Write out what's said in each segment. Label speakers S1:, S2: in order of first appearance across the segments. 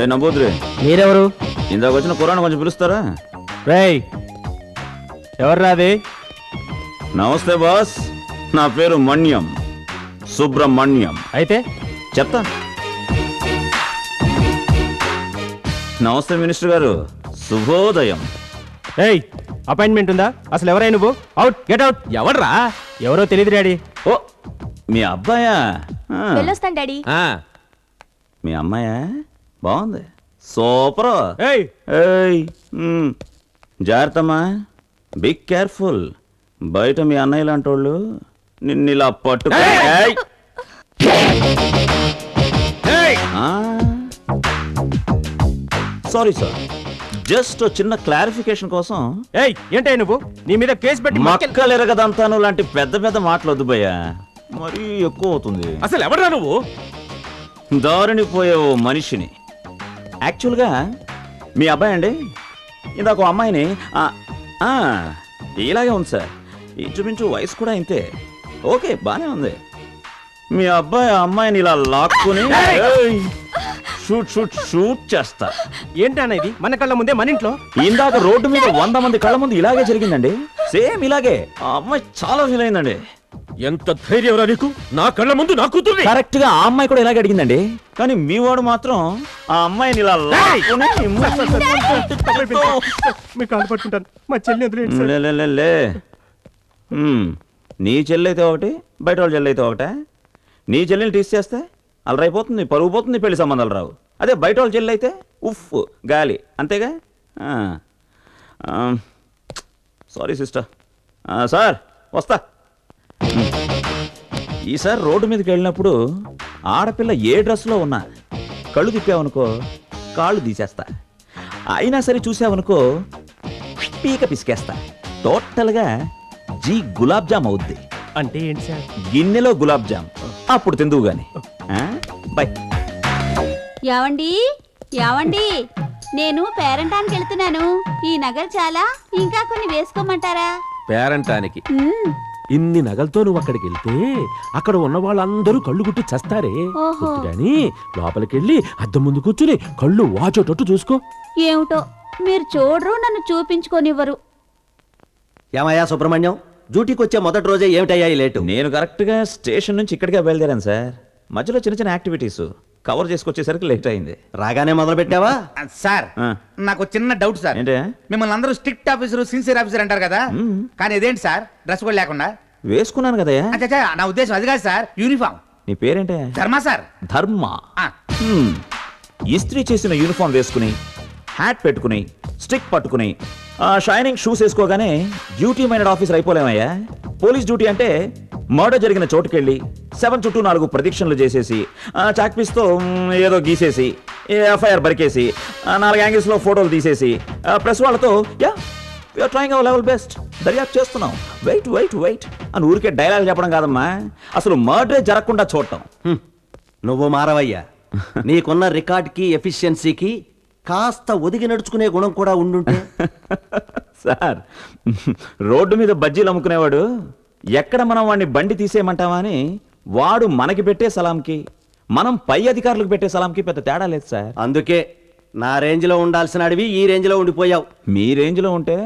S1: ఏ నంబూద్రి,
S2: మీరెవరు?
S1: ఇందాక వచ్చిన కుర్రాన్ని కొంచెం పిలుస్తారా?
S2: రేయ్, ఎవరు రాది?
S1: నమస్తే బాస్, నా పేరు మణ్యం, సుబ్రహ్మణ్యం.
S2: అయితే
S1: చెప్తా. నమస్తే మినిస్టర్ గారు, శుభోదయం.
S2: ఏయ్, అపాయింట్మెంట్ ఉందా? అసలు ఎవరై నువ్వు? Out, get out. ఎవడ్రా? ఎవరో తెలియదు డాడీ.
S1: ఓ, మీ అబ్బాయా? ఆ,
S3: వెళ్ళొస్తాను డాడీ.
S1: మీ అమ్మాయా? బాగుంది, సూపర్.
S2: ఏయ్,
S1: ఏయ్, జాగ్రత్తమ్మా, బీ కేర్ఫుల్. బయట మీ అన్నయ్య లాంటి వాళ్ళు నిన్ను ఇలా పట్టుకో. సారీ సార్, జస్ట్ చిన్న క్లారిఫికేషన్ కోసం.
S2: ఏయ్, ఏంటయ్య నువ్వు? నీ మీద కేసు పెట్టి
S1: మక్కలు ఎరగదంతాను లాంటి పెద్ద పెద్ద మాటలు వద్దు భయ్యా, మరీ ఎక్కువ అవుతుంది.
S2: అసలు ఎవడ్రా నువ్వు?
S1: దారిని పోయే ఓ మనిషిని. యాక్చువల్గా మీ అబ్బాయి అండి ఇందాక అమ్మాయిని ఇలాగే ఉంది సార్, ఇంచుమించు వయసు కూడా ఇంతే. ఓకే, బానే ఉంది. మీ అబ్బాయి ఆ అమ్మాయిని ఇలా లాక్కుని షూట్ షూట్ షూట్ చేస్తా.
S2: ఏంటన్నా ఇది? మన కళ్ళ ముందే, మన ఇంట్లో.
S1: ఇందాక రోడ్డు మీద 100 మంది కళ్ళ ముందు ఇలాగే జరిగిందండి, సేమ్ ఇలాగే. ఆ అమ్మాయి చాలా ఫీల్ అయిందండి.
S2: ఎంత ధైర్యం రా నీకు? నా కళ్ళ ముందు నా కూతుర్ని.
S1: కరెక్ట్ గా ఆ అమ్మాయి కూడా ఇలాగే అడిగిందండి, కానీ మీ వాడు మాత్రం ఆ అమ్మాయిని ఇలా లాక్కుని
S2: మీ కాలు పట్టుకుంటాను. మా చెల్లి వదిలేయండి.
S1: లే. నీ చెల్లి అయితే ఒకటి, బయట వాళ్ళ చెల్లి అయితే ఒకటే. నీ చెల్లిని టీస్ చేస్తే అలరైపోతుంది, పరుగు పోతుంది, పెళ్లి సంబంధాలు రావు. అదే బయట వాళ్ళ చెల్లి అయితే ఉఫ్ గాలి, అంతేగా. Sorry sister. సార్ వస్తా. ఈసారి రోడ్డు మీదకి వెళ్ళినప్పుడు ఆడపిల్ల ఏ డ్రెస్లో ఉన్నా కళ్ళు తిప్పావనుకో కాళ్ళు తీసేస్తా. అయినా సరే చూసావనుకో పీక పిసికేస్తా. టోటల్గా జీ గులాబ్ జామ్ అవుద్ది.
S2: అంటే ఏంటి సార్?
S1: గిన్నెలో గులాబ్ జామ్, అప్పుడు తిందువు గాని. బై.
S3: యావండి యావండి, నేను పేరంటానికి వెళ్తున్నాను. ఈ నగలు చాలా, ఇంకా కొన్ని వేసుకోమంటారా?
S4: పేరంటానికి
S3: మ్మ్.
S4: ఇన్ని నగలతో నువ్వు అక్కడికి వెళ్తే అక్కడ ఉన్న వాళ్ళందరూ కళ్ళు గుట్టి చస్తారే.
S3: ఓహో.
S4: గాని లోపలికెళ్ళి అద్దం ముందు కూర్చుని కళ్ళు వాచేటట్టు చూసుకో.
S3: ఏమిటో మీరు చూడరు, నన్ను చూపించుకోనివ్వరు.
S5: ఏమయ్యా సుబ్రహ్మణ్యం, డ్యూటీకి వచ్చే మొదటి రోజే ఏమిటయ్యా ఈ లేటు?
S1: నేను కరెక్ట్గా స్టేషన్ నుంచి ఇక్కడికే బయలుదేరాను సార్. మధ్యలో చిన్న చిన్న యాక్టివిటీస్ కవర్ చేసుకొచ్చేసరికి లేట్ అయింది.
S5: రాగానే మొదలు పెట్టావా?
S6: సార్, నాకు చిన్న డౌట్ సార్.
S1: ఏంటి?
S6: మిమ్మల్ని అందరూ స్ట్రిక్ట్ ఆఫీసర్, సిన్సియర్ ఆఫీసర్ అంటారు కదా, కానీ ఇదేంటి సార్ డ్రెస్ కూడా లేకుండా?
S1: వేసుకున్నాను కదయ్యా.
S6: అచ్చా, నా ఉద్దేశం అది కాదు సార్, యూనిఫామ్.
S1: నీ పేరేంటే?
S6: ధర్మ సార్.
S1: ధర్మ.
S6: ఆ.
S1: ఇస్త్రీ చేసిన యూనిఫామ్ వేసుకుని, హ్యాట్ పెట్టుకుని, స్టిక్ పట్టుకుని, షైనింగ్ షూస్ వేసుకోగానే డ్యూటీ మైనడ్ ఆఫీసర్ అయిపోలేమయ్యా. పోలీస్ డ్యూటీ అంటే మర్డర్ జరిగిన చోటుకెళ్ళి 7 చుట్టూ 4 ప్రదక్షిణలు చేసేసి, చాక్పీస్తో ఏదో గీసేసి, ఎఫ్ఐఆర్ బరికేసి, 4 యాంగిల్స్లో ఫోటోలు తీసేసి, ప్రెస్ వాళ్ళతో yeah you're trying our level best, దర్యాప్తు చేస్తున్నాం, వెయిట్ వెయిట్ వెయిట్ అని ఊరికే డైలాగ్ చెప్పడం కాదమ్మా, అసలు మర్డరే జరగకుండా చూడటం.
S5: నువ్వు మారవయ్యా. నీకున్న రికార్డ్కి, ఎఫిషియన్సీకి కాస్త ఒదిగి నడుచుకునే గుణం కూడా ఉండుంటే.
S1: సార్, రోడ్డు మీద బజ్జీలు అమ్ముకునేవాడు ఎక్కడ మనం వాడిని బండి తీసేయమంటావా అని వాడు మనకి పెట్టే సలాంకి, మనం పై అధికారులకు పెట్టే సలాంకి పెద్ద తేడా లేదు సార్.
S5: అందుకే నా రేంజ్లో ఉండాల్సిన అడివి ఈ రేంజ్లో ఉండిపోయావు.
S1: మీ రేంజ్లో ఉంటే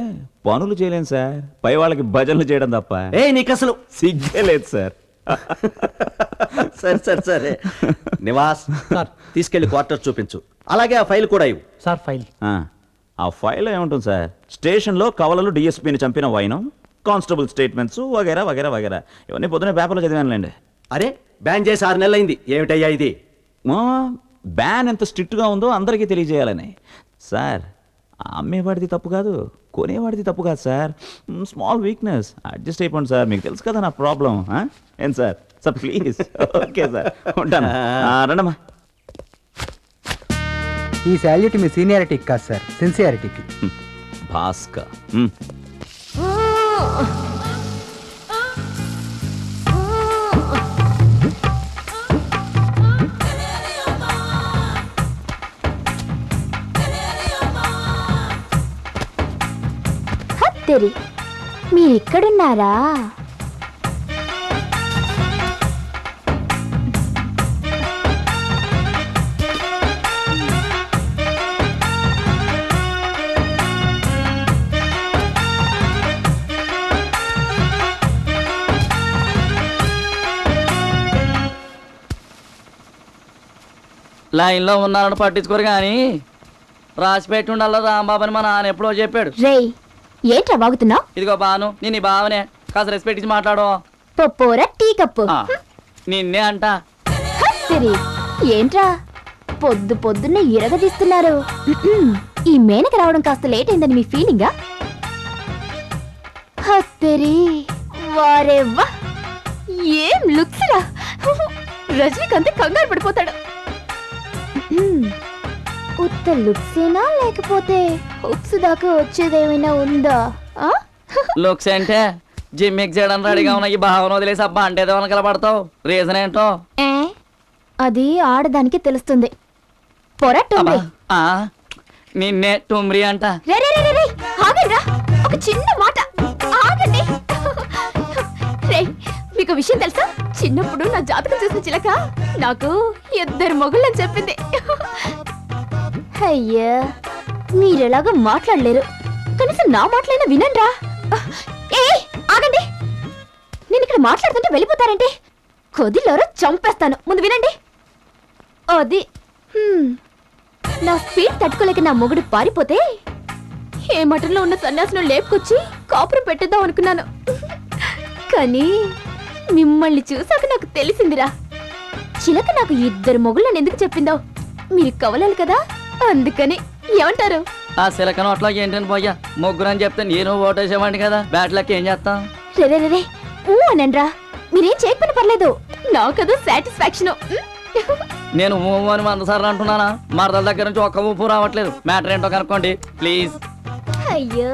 S1: పనులు చేయలేను సార్, పై వాళ్ళకి భజనలు చేయడం తప్ప.
S5: నీకు అసలు
S1: సిగ్గే లేదు సార్.
S5: సరే సరే సరే. నివాస్ సార్, తీసుకెళ్లి క్వార్టర్ చూపించు. అలాగే ఆ ఫైల్ కూడా ఇవ్వు.
S2: Sir file.
S1: ఆ ఫైల్ ఏముంటుంది సార్? స్టేషన్లో కవలలు డిఎస్పీని చంపిన వైనం, కానిస్టేబుల్ స్టేట్మెంట్స్ వగేరా వగేరా వగేరా, ఇవన్నీ పొద్దునే పేపర్లో చదివానులేండి.
S5: అరే, బ్యాన్ చేసి 6 నెలలైంది, ఏమిటయ్యా ఇది?
S1: బ్యాన్ ఎంత స్ట్రిక్ట్గా ఉందో అందరికీ తెలియజేయాలని. సార్, అమ్మేవాడిది తప్పు కాదు, కొనేవాడిది తప్పు కాదు సార్. స్మాల్ వీక్నెస్, అడ్జస్ట్ అయిపోండి సార్. మీకు తెలుసు కదా నా ప్రాబ్లం. ఏం sir? Sir please. Okay sir, ఉంటాను. రండమ్మా.
S7: ఈ శాల్యూట్ మీ సీనియారిటీకి కాదు సార్, సిన్సియారిటీకి.
S1: భాస్కర్.
S3: హత్తెరి, మీరిక్కడున్నారా?
S8: లైన్లో ఉన్నారని పట్టించుకోరు కానీ రాసి పెట్టి ఉండాల రాంబాబు అని మా నాన్న ఎప్పుడో చెప్పాడు.
S3: రేయ్ ఏంట్రా బాగుతున్నావు?
S8: ఇదిగో బాను నేను నీ బావనే, కాస్త రెస్పెక్ట్ ఇచ్చి మాట్లాడు.
S3: పొప్పోరా టీ కప్పు.
S8: ఆ, నిన్నే అంట.
S3: హత్తిరి, ఏంట్రా పొద్దు పొద్దున్నే ఇరగదీస్తున్నారు? ఈ మేనకి రావడం కాస్త లేట్ అయిందని మీ ఫీలింగా? హత్తిరి, వారేవ్వా ఏం లుక్స్ రా! రజనీకాంత్ కంగారు పడిపోతాడు. ఉత్త లుక్సేనా లేకపోతే హుక్స్ దాకా వచ్చేదేమైనా ఉందా?
S8: లుక్స్ అంటే జిమ్ ఎక్ చేయడానికి రెడీగా ఉన్న ఈ భావన వదిలేసి అబ్బా అంటే ఏదో కలపడతావు. రీజన్ ఏంటో?
S3: ఏ అది ఆడదానికి తెలుస్తుంది. పొర టుమ్రి.
S8: ఆ, నిన్నే టుమ్రి అంట.
S3: రే రే రే రే, ఆగండ్రా, ఒక చిన్న మాట ఆగండి. రే, మీకు విషయం తెలుసా? చిన్నప్పుడు నా జాతకం చూసిన చిలక నాకు 2 మొగుళ్ళని చెప్పింది. అయ్యా, మీరెలాగో మాట్లాడలేరు, కనీసం నా మాటలైనా వినండ్రా. ఏ ఆగండి, నేను ఇక్కడ మాట్లాడుతుంటే వెళ్ళిపోతారంటే కొద్దిలోరో చంపేస్తాను. ముందు వినండి. అది నా స్పీడ్ తట్టుకోలేక నా మొగుడు పారిపోతే ఏ మఠంలో ఉన్న సన్యాసును లేపుకొచ్చి కాపురం పెట్టేద్దాం అనుకున్నాను. కానీ మిమ్మల్ని చూసాక నాకు తెలిసిందిరా, చిలక నాకు 2 మొగుళ్ళని ఎందుకు చెప్పిందో. మీరు కవలాలి కదా, అందుకని. ఏమంటారు?
S8: ఆ సిలకను అట్లా ఏంటని పోయా ముగ్గురు అని చెప్తే నేను ఓటేసేవాడిని కదా. బ్యాట్ లెక్క ఏం చేస్తాం?
S3: రే రే రే రే, ఊ అనండ్రా, మీరేం చేయకపోయినా పర్లేదు, నాకదో సాటిస్ఫాక్షన్.
S8: నేను ఊ అని 100 సార్లు అంటున్నానా? మరదల దగ్గర నుంచి ఒక్క ఊపు రావట్లేదు. మ్యాటర్ ఏంటో కనుక్కోండి ప్లీజ్.
S3: అయ్యో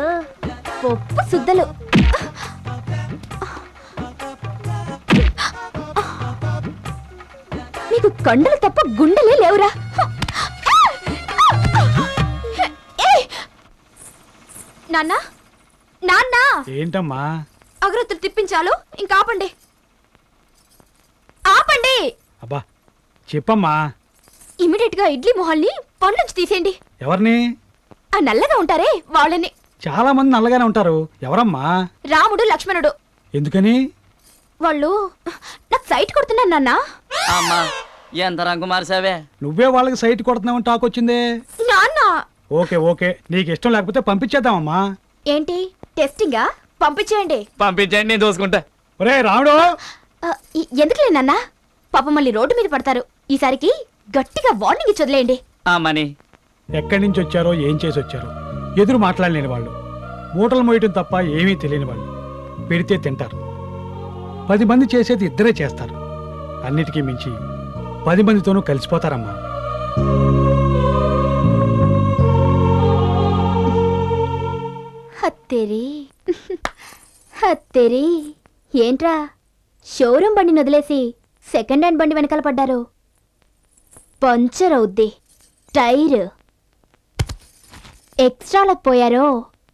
S3: పప్పు సుద్దలు. మీకు కండలు తప్ప గుండెలే లేవురా. నాన్న నాన్న,
S9: ఏంటమ్మా?
S3: అగరత్తులు తిప్పించాలు, ఇంకా ఆపండి ఆపండి.
S9: అబ్బా చెప్పమ్మా.
S3: ఇమిడియట్ గా ఇడ్లీ మొహాల్ని పనులుంచి తీసేయండి.
S9: ఎవరిని?
S3: ఆ నల్లగా ఉంటారే వాళ్ళని.
S9: చాలా మంది నల్లగానే ఉంటారు. ఎవరమ్మా?
S3: రాముడు లక్ష్మణుడు.
S9: ఎందుకని?
S3: వాళ్ళు నాకు సైట్ కొడుతున్నారు నాన్న.
S8: అమ్మా ఎంత రంగు మార్చావే?
S9: నువ్వే వాళ్ళకి సైట్ కొడుతున్నావు టాక్ వచ్చిందే.
S3: నాన్న
S9: ఓకే ఓకే, నీకు ఇష్టం లేకపోతే పంపించేద్దామమ్మా.
S3: ఏంటి టెస్టింగా? పంపించేయండి.
S8: పంపించండి, నేను దోసుకుంటా.
S9: ఒరే రాముడు,
S3: ఎందుకులే నాన్న, పాప మళ్ళీ రోడ్డు మీద పడతారు. ఈసారికి గట్టిగా వార్నింగ్ ఇచ్చి వదిలేయండి.
S8: అమ్మని
S9: ఎక్కడి నుంచి వచ్చారో ఏం చేసి వచ్చారో ఎదురు మాట్లాడలేని వాళ్ళు, మూటలు మోయటం తప్ప ఏమీ తెలియని వాళ్ళు. పెడితే తింటారు. 10 మంది చేసేది ఇద్దరే చేస్తారు. అన్నిటికీ మించి 10 మందితోనూ కలిసిపోతారమ్మా.
S3: హత్తేరి హత్తేరి, ఏంట్రా షోరూమ్ బండిని వదిలేసి సెకండ్ హ్యాండ్ బండి వెనకాల పడ్డారు? పంచర్ అవుద్ది టైర్. ఎక్స్ట్రాలకు పోయారో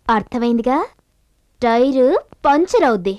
S3: అర్థమైందిగా, టైర్ పంచర్ అవుద్ది.